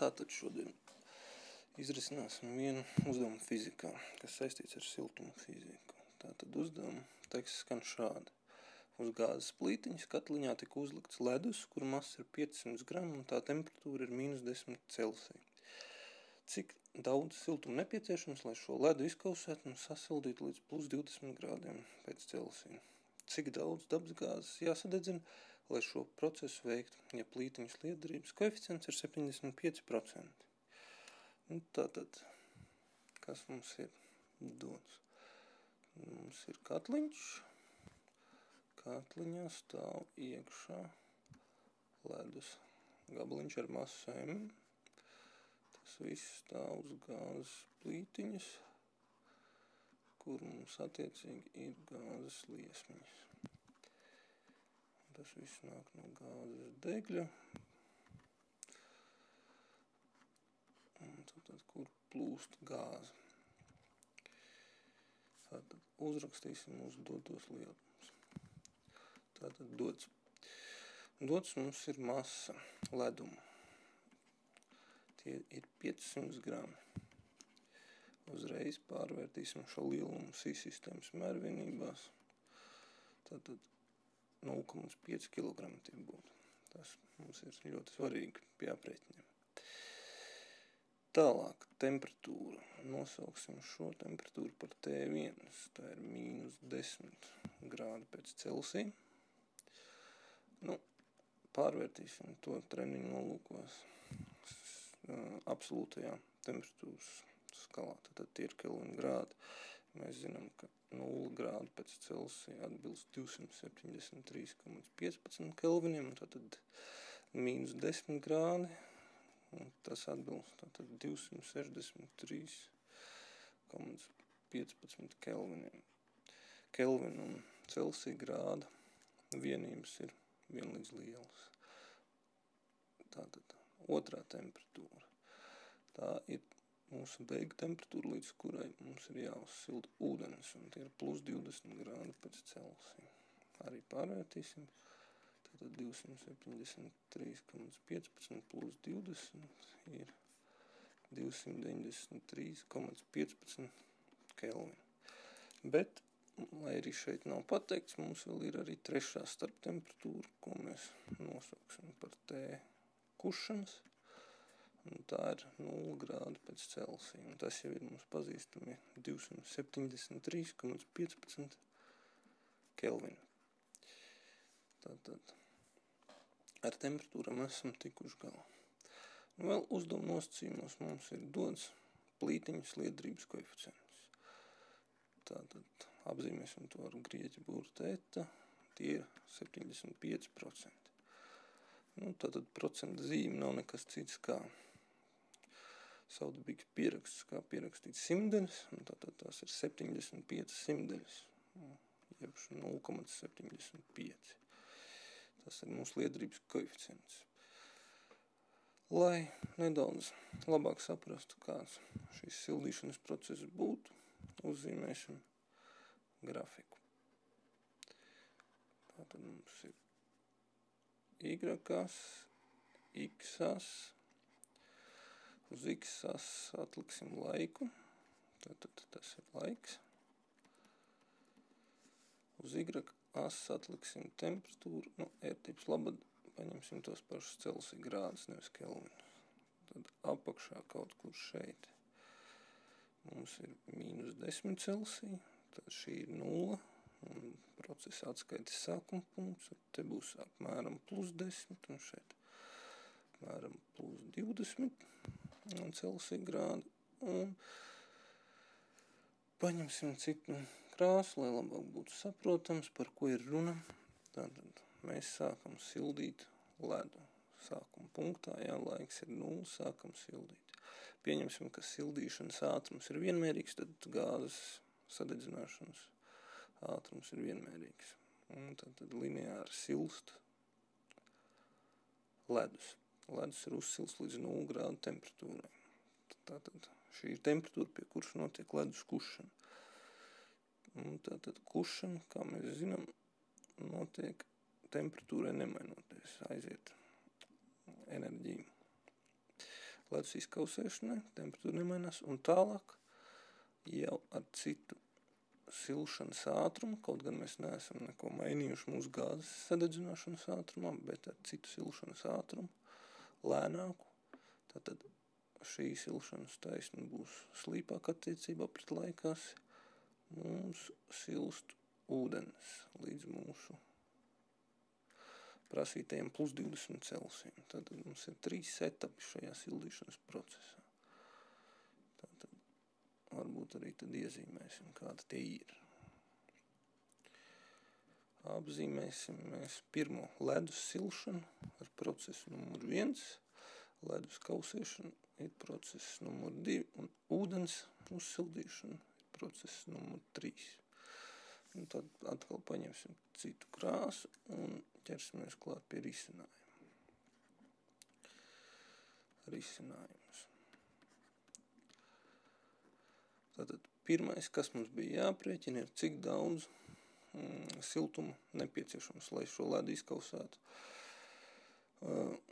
Tātad šodien izrisināsim vienu uzdevumu fizikā, kas saistīts ar siltumu fiziku. Tātad uzdevuma teksts skan šādi. Uz gāzes plītiņas katliņā tika uzlikts ledus, kur masa ir 500 gramu un tā temperatūra ir -10 Celsija. Cik daudz siltuma nepieciešams, lai šo ledu izkausētu un sasildītu līdz +20 grādiem pēc Celsija? Cik daudz dabasgāzes jāsadedzina, lai šo procesu veiktu, ja plītiņas lietderības koeficients ir 75%? Tātad, kas mums ir dots? Mums ir katliņš. Katliņā stāv iekšā ledus gabaliņš ar masu M. Tas viss stāv uz gāzes plītiņas, kur mums attiecīgi ir gāzes liesmiņas. Tas viss nāk no gāzes degļa. Un tad, kur plūst gāze. Tātad uzrakstīsim mūsu dotos lielumus. Tātad dots. Dots mums ir masa leduma. Tie ir 500 grami. Uzreiz pārvērtīsim šo lielumu sistēmas mērvienībās. Tātad 0,5 kg tie būtu. Tas mums ir ļoti svarīgi pie aprēķiniem. Tālāk, temperatūra. Nosauksim šo temperatūru par T1. Tā ir -10 grādi pēc Celsija. Pārvērtīsim to treniņu nolūkos absolūtajā temperatūras skalā. Tad tie ir kelvinu grādi. Mēs zinām, ka 0 grādi pēc Celsija atbilst 273,15 kelviniem, un tātad -10 grādi, un tas atbilst 263,15 kelviniem. Kelvinu un Celsija grāda vienības ir vienlīdz lielas. Tātad otrā temperatūra. Tā ir mūsu beigu temperatūra, līdz kurai mums ir jāuzsilda ūdens, un tie ir +20 grādi pēc Celsija. Arī pārvērtīsim. Tātad 273,15 plus 20 ir 293,15 kelvini. Bet, lai arī šeit nav pateikts, mums vēl ir arī trešā starptemperatūra, ko mēs nosauksim par T kušanas. Un tā ir 0 grādi pēc Celsija. Un tas jau ir mums pazīstami 273,15 kelvini. Tātad ar temperatūram esam tikuši galā. Vēl uzdevuma nosacījumos mums ir dots plītiņas lietderības koeficients. Tātad apzīmēsim to ar grieķu burtu eta. Tie ir 75%. Tātad procenta zīme nav nekas cits kā saudabīgs pieraksts, kā pierakstīts simdeļas, un tātad tās ir 75 simdeļas, jeb 0,75. Tas ir mūsu lietderības koeficients. Lai nedaudz labāk saprastu, kāds šīs sildīšanas process būtu, uzzīmēsim grafiku. Tātad mums ir Y-as, X-as. Uz X-as atliksim laiku. Tātad tas ir laiks. Uz Y-as atliksim temperatūru. Ērtības labad paņemsim tos pašus Celsija grādus, nevis kelvinus. Tad apakšā kaut kur šeit mums ir -10 Celsija. Tad šī ir 0. Un procesa atskaites sākuma punkts. Te būs apmēram +10 un šeit apmēram +20 Celsija grādi. Un paņemsim citu krāsu, lai labāk būtu saprotams, par ko ir runa. Tātad mēs sākam sildīt ledu. Sākuma punktā, laiks ir 0, sākam sildīt. Pieņemsim, ka sildīšanas ātrums ir vienmērīgs, tad gāzes sadedzināšanas ātrums ir vienmērīgs. Un tad lineāri silst ledus. Ledus ir uzsilst līdz 0 grādu temperatūrai. Tātad šī ir temperatūra, pie kuras notiek ledus kušana. Un tātad kušana, kā mēs zinām, notiek temperatūrai nemainoties, aiziet enerģiju. ledus izkausēšanai, temperatūra nemainās, un tālāk jau ar citu silšanas ātrumu, kaut gan mēs neesam neko mainījuši mūsu gāzes sadedzināšanas ātrumā, bet ar citu silšanas ātrumu, lēnāku, tātad šī silšanas taisna būs slīpāka attiecībā pret laikās, mums silst ūdens līdz mūsu prasītajiem plus 20 Celsijam. Tātad mums ir 3 etapi šajā sildīšanas procesā. Tātad varbūt arī tad iezīmēsim, kāda tie ir. Apzīmēsim mēs pirmo ledus silšanu ar procesu numur 1, ledus kausēšanu ir process numur 2 un ūdens uzsildīšana ir process numur 3. Un tad atkal paņemsim citu krāsu un ķersimies klāt pie risinājuma. Risinājums. Tātad pirmais, kas mums bija jāprēķina, ir cik daudz siltuma nepieciešams, lai šo ledu izkausētu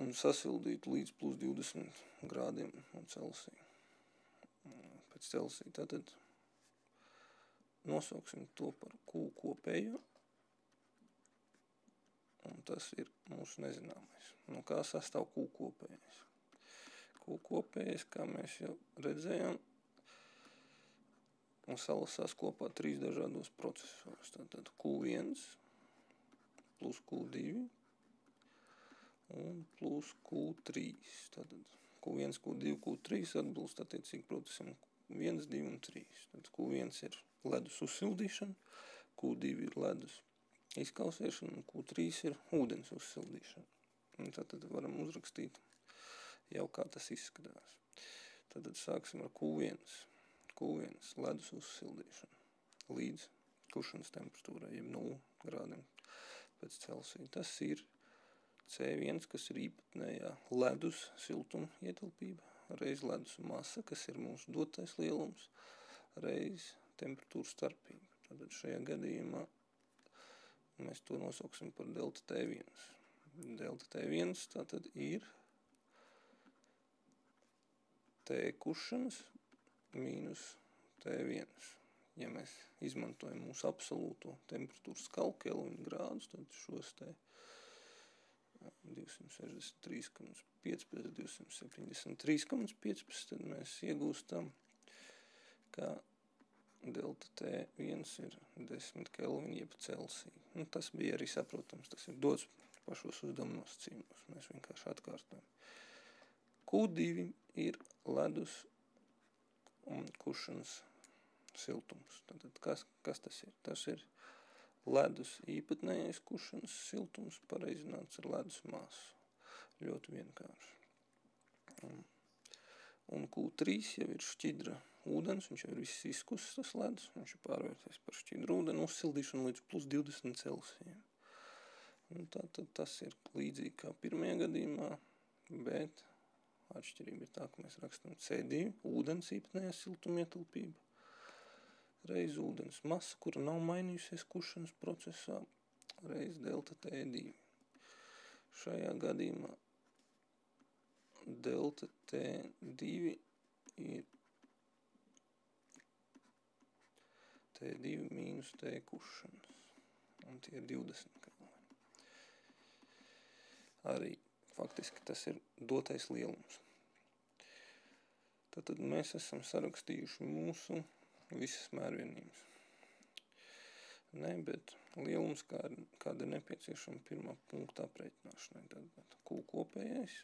un sasildītu līdz plus 20 grādiem no Celsija. Pēc Celsija. Tātad nosauksim to par Q kopējo, un tas ir mūsu nezināmais. No kā sastāv Q kopējais? Q kopējais, kā mēs jau redzējām, un salasās kopā 3 dažādos procesos. Tātad Q1 plus Q2 un plus Q3. Tātad Q1, Q2, Q3 atbilst attiecīgi procesam 1, 2 un 3. Tātad Q1 ir ledus uzsildīšana, Q2 ir ledus izkausēšana un Q3 ir ūdens uzsildīšana. Un tātad varam uzrakstīt jau kā tas izskatās. Tātad sāksim ar Q1. Q1 ledus uzsildīšana līdz kušanas temperatūrai, jeb 0 grādiem pēc Celsija. Tas ir C1, kas ir īpatnējā ledus siltuma ietilpība, reiz ledus masa, kas ir mūsu dotais lielums, reiz temperatūra starpība. Tātad šajā gadījumā mēs to nosauksim par delta T1. Delta T1 tātad ir T kušanas mīnus T1. Ja mēs izmantojam mūsu absolūto temperatūras skalu Kelvinu grādus, tad šos te 263,15, 273,15, tad mēs iegūstam, ka delta T1 ir 10 Kelvini jeb Celsija. Nu, tas bija arī saprotams, tas ir dots pašos uzdevuma nosacījumos, mēs vienkārši atkārtojam. Q2 ir ledus un kušanas siltums. Tātad kas tas ir? Tas ir ledus īpatnējais kušanas siltums pareizināts ar ledus masu. Ļoti vienkārši. Un Q3 jau ir šķidra ūdens, viņš jau ir viss izkusis tas ledus, viņš ir pārvērties par šķidru ūdeni, uzsildīšanu līdz plus 20 Celsijiem. Un tātad tas ir līdzīgi kā pirmajā gadījumā, bet atšķirība ir tā, ka mēs rakstam C2, ūdens īpatnējā siltuma ietilpība, reiz ūdens masa, kura nav mainījusies kušanas procesā, reiz delta T2. Šajā gadījumā delta T2 ir T2 mīnus T kušanas, un tie ir 20 Kelvini. Arī faktiski tas ir dotais lielums. Tātad mēs esam sarakstījuši mūsu visas mērvienības. Ne, bet lielums, kāda ir nepieciešama pirmā punkta aprēķināšanai. Tātad Q kopējais,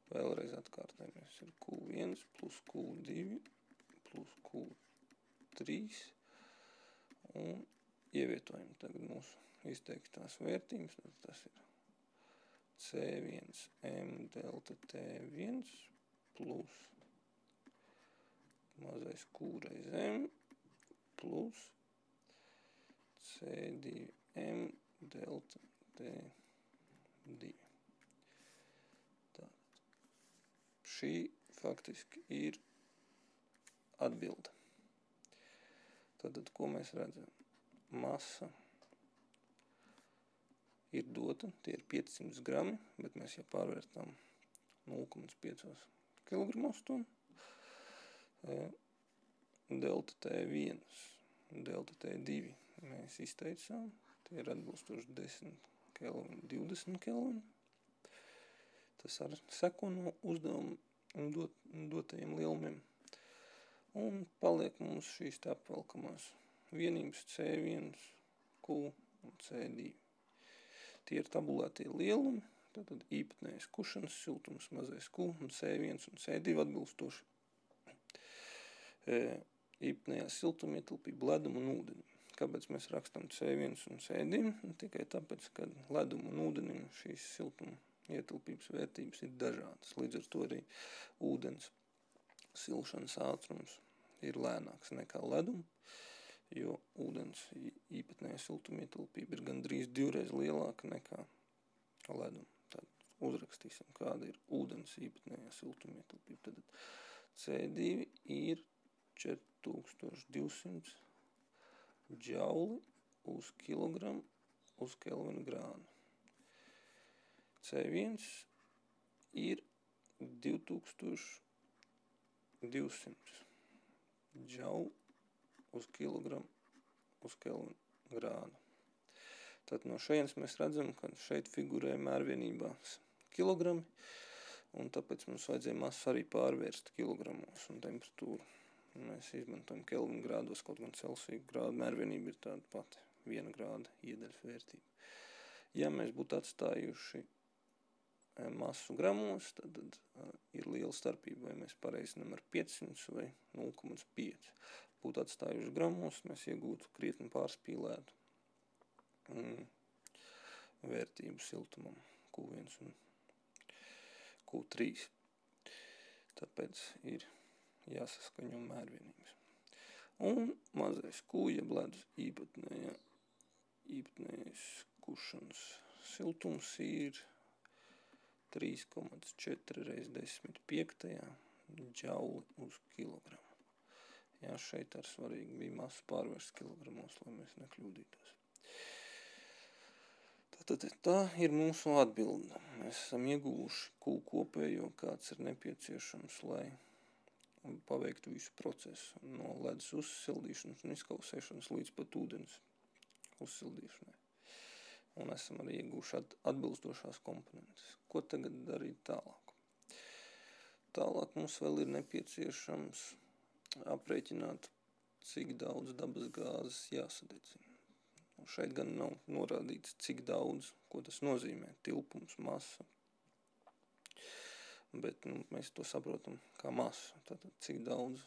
vēlreiz atkārtējamies, ir Q1 plus Q2 plus Q3 un ievietojam tagad mūsu izteiktās vērtības. Tas ir C1M delta T1 plus mazais Q reiz M plus C2M delta T2. Tātad šī faktiski ir atbilde. Tātad, ko mēs redzam? Masa ir dota, tie ir 500 grami, bet mēs jau pārvērtām 0,5 kg/h. Delta T1, delta T2 mēs izteicām, tie ir atbilstoši 10 Kelvini, 20 Kelvini. Tas arī seko no uzdevumu dotajiem lielumiem. Un paliek mums šīs tā apvelkamās vienības C1, Q un C2. Tie ir tabulētie lielumi, tātad īpatnējais kušanas siltums, mazais Q un C1 un C2 atbilstoši. Īpatnējā siltuma ietilpība ledumu un ūdenim. Kāpēc mēs rakstam C1 un C2? Tikai tāpēc, ka ledumu un ūdenim šīs siltuma ietilpības vērtības ir dažādas. Līdz ar to arī ūdens silšanas ātrums ir lēnāks nekā leduma, jo ūdens īpatnējā siltuma ietilpība ir gandrīz 2reiz lielāka nekā leduma. Tad uzrakstīsim, kāda ir ūdens īpatnējā siltuma ietilpība. Tad C2 ir 4200 džauli uz kilogramu uz kelvinu grādu. C1 ir 2200 džauli uz kilogramu uz kelvinu grādu. Tad no šejienes mēs redzam, ka šeit figurē mērvienībās kilogrami, un tāpēc mums vajadzēja masu arī pārvērst kilogramos un temperatūru. Mēs izmantojam Kelvinu grādos, kaut gan Celsija grādu mērvienība ir tāda pati 1 grāda iedaļas vērtība. Ja mēs būtu atstājuši masu gramos, tad ir liela starpība, vai mēs pareizinām ar 500 vai 0,5. Būtu atstājuši gramos, mēs iegūtu krietni pārspīlētu vērtību siltumam Q1 un Q3. Tāpēc ir jāsaskaņo mērvienības. Un mazais Q, jeb ledus īpatnējais kušanas siltums ir 3,4 reiz 10⁵ džauli uz kilogramu. Jā, šeit ar svarīgi bija masu pārvērst kilogramos, lai mēs nekļūdītos. Tātad tā ir mūsu atbilde. Mēs esam ieguvuši Q kopējo, kāds ir nepieciešams, lai paveiktu visu procesu no ledus uzsildīšanas un izkausēšanas līdz pat ūdens uzsildīšanai. Un esam arī ieguvuši atbilstošās komponentes. Ko tagad darīt tālāk? Tālāk mums vēl ir nepieciešams aprēķināt, cik daudz dabas gāzes jāsadedzina. Un šeit gan nav norādīts, cik daudz, ko tas nozīmē, tilpums, masa. Bet mēs to saprotam kā masu. Tātad, cik daudz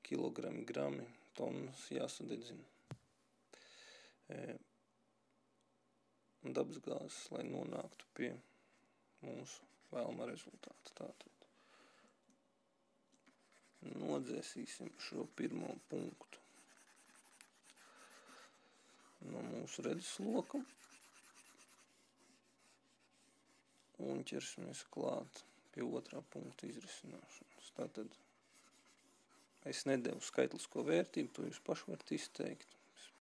kilogrami, grami, tonnas jāsadedzina dabas gāzes, lai nonāktu pie mūsu vēlamā rezultāta. Tātad nodzēsīsim šo pirmo punktu no mūsu redzesloka un ķersimies klāt pie otrā punkta izrisināšanas. Tātad es nedevu skaitlisko vērtību, to jūs paši varat izteikt.